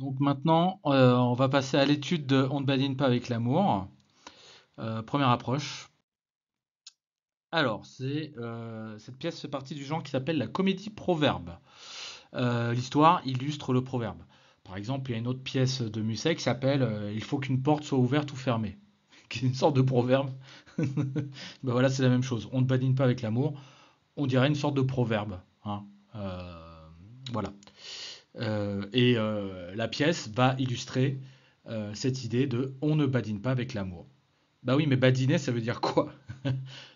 Donc maintenant, on va passer à l'étude de On ne badine pas avec l'amour. Première approche. Alors, cette pièce fait partie du genre qui s'appelle la comédie proverbe. L'histoire illustre le proverbe. Par exemple, il y a une autre pièce de Musset qui s'appelle Il faut qu'une porte soit ouverte ou fermée, qui est une sorte de proverbe. Ben voilà, c'est la même chose. On ne badine pas avec l'amour. On dirait une sorte de proverbe, hein. Voilà. La pièce va illustrer cette idée de on ne badine pas avec l'amour. Bah oui, mais badiner, ça veut dire quoi?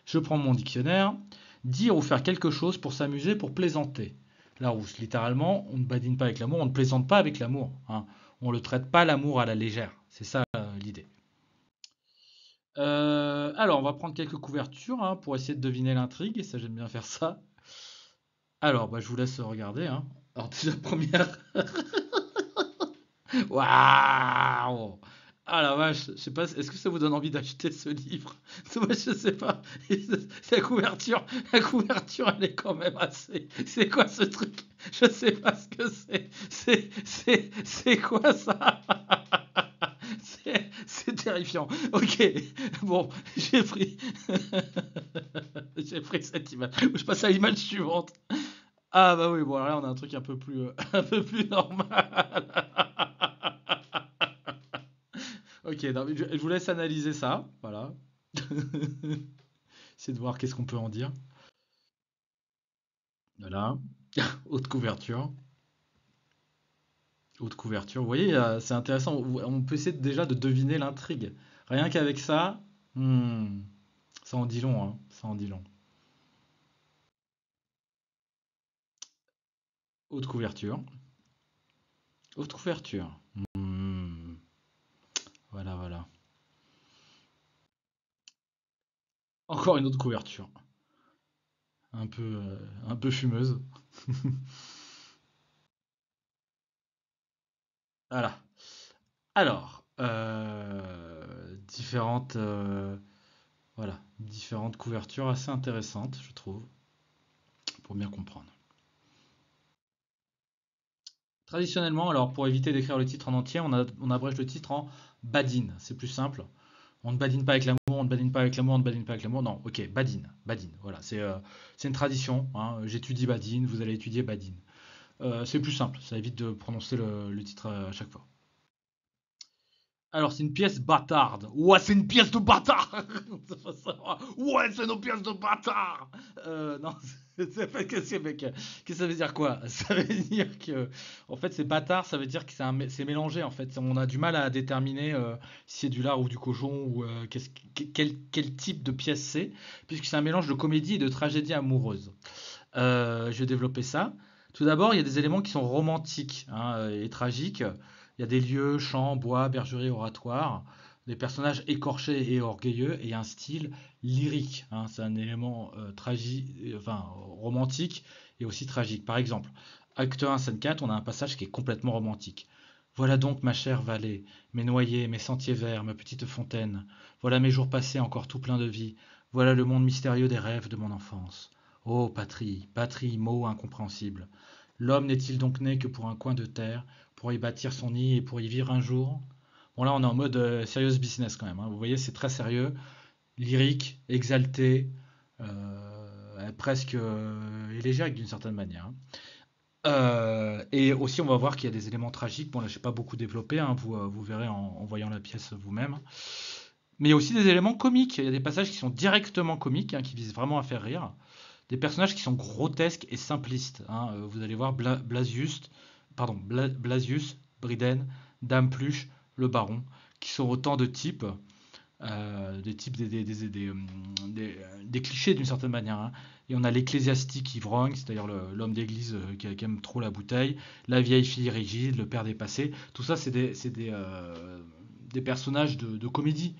Je prends mon dictionnaire. Dire ou faire quelque chose pour s'amuser, pour plaisanter. Larousse, littéralement, on ne badine pas avec l'amour, on ne plaisante pas avec l'amour, hein. On ne le traite pas l'amour à la légère. C'est ça l'idée. Alors, on va prendre quelques couvertures, hein, pour essayer de deviner l'intrigue, et ça j'aime bien faire ça. Alors, bah, je vous laisse regarder, hein. Alors déjà, première. Waouh! Ah la vache, je sais pas, est-ce que ça vous donne envie d'acheter ce livre? Moi, je sais pas. La couverture, la couverture, elle est quand même assez. C'est quoi ce truc? Je sais pas ce que c'est. C'est quoi ça? C'est terrifiant. Ok, bon, j'ai pris, j'ai pris cette image. Je passe à l'image suivante. Ah bah oui, bon, alors là, on a un truc un peu plus, un peu plus normal. Ok, non, mais je vous laisse analyser ça. Voilà. Essayez de voir qu'est-ce qu'on peut en dire. Voilà. Haute couverture. Haute couverture. Vous voyez, c'est intéressant. On peut essayer déjà de deviner l'intrigue. Rien qu'avec ça, hmm, ça en dit long, hein. Ça en dit long. Haute couverture. Haute couverture. Hmm, voilà, voilà. Encore une autre couverture. Un peu fumeuse. Voilà. Alors, voilà, différentes couvertures assez intéressantes, je trouve, pour bien comprendre. Traditionnellement, alors pour éviter d'écrire le titre en entier, on abrège le titre en badine. C'est plus simple. On ne badine pas avec l'amour, on ne badine pas avec l'amour, on ne badine pas avec l'amour. Non, ok, badine, badine. Voilà, c'est une tradition, hein. J'étudie badine, vous allez étudier badine. C'est plus simple, ça évite de prononcer le titre à chaque fois. Alors, c'est une pièce bâtarde. Ouais, c'est une pièce de bâtard. C'est pas ça. Ouais, c'est une pièce de bâtard. Non, c'est pas qu'est-ce que ça veut dire quoi? Ça veut dire que, en fait, c'est bâtard. Ça veut dire que c'est mélangé. En fait, on a du mal à déterminer si c'est du lard ou du cochon ou quel type de pièce c'est, puisque c'est un mélange de comédie et de tragédie amoureuse. Je vais développer ça. Tout d'abord, il y a des éléments qui sont romantiques, hein, et tragiques. Il y a des lieux, champs, bois, bergeries, oratoires, des personnages écorchés et orgueilleux, et un style lyrique, hein. C'est un élément enfin, romantique et aussi tragique. Par exemple, acte 1, scène 4, on a un passage qui est complètement romantique. Voilà donc ma chère vallée, mes noyers, mes sentiers verts, ma petite fontaine. Voilà mes jours passés encore tout pleins de vie. Voilà le monde mystérieux des rêves de mon enfance. Ô patrie, patrie, mot incompréhensible. L'homme n'est-il donc né que pour un coin de terre, pour y bâtir son nid et pour y vivre un jour? Bon là on est en mode serious business quand même, hein. Vous voyez c'est très sérieux, lyrique, exalté, presque élégiaque d'une certaine manière, hein. Et aussi on va voir qu'il y a des éléments tragiques. Bon là j'ai pas beaucoup développé, hein, vous verrez en voyant la pièce vous-même. Mais il y a aussi des éléments comiques. Il y a des passages qui sont directement comiques, hein, qui visent vraiment à faire rire. Des personnages qui sont grotesques et simplistes, hein. Vous allez voir Blasius, Briden, Dame Pluche, le Baron, qui sont autant de types, des types des clichés d'une certaine manière, hein. Et on a l'ecclésiastique ivrogne, c'est-à-dire l'homme d'église qui aime trop la bouteille, la vieille fille rigide, le père dépassé. Tout ça, des personnages de comédie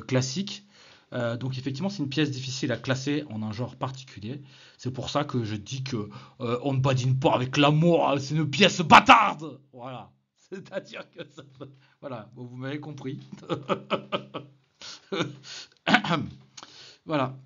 classique. Donc effectivement, c'est une pièce difficile à classer en un genre particulier. C'est pour ça que je dis que on ne badine pas avec l'amour, hein, c'est une pièce bâtarde. Voilà. C'est-à-dire que ça... Voilà, bon, vous m'avez compris. Voilà.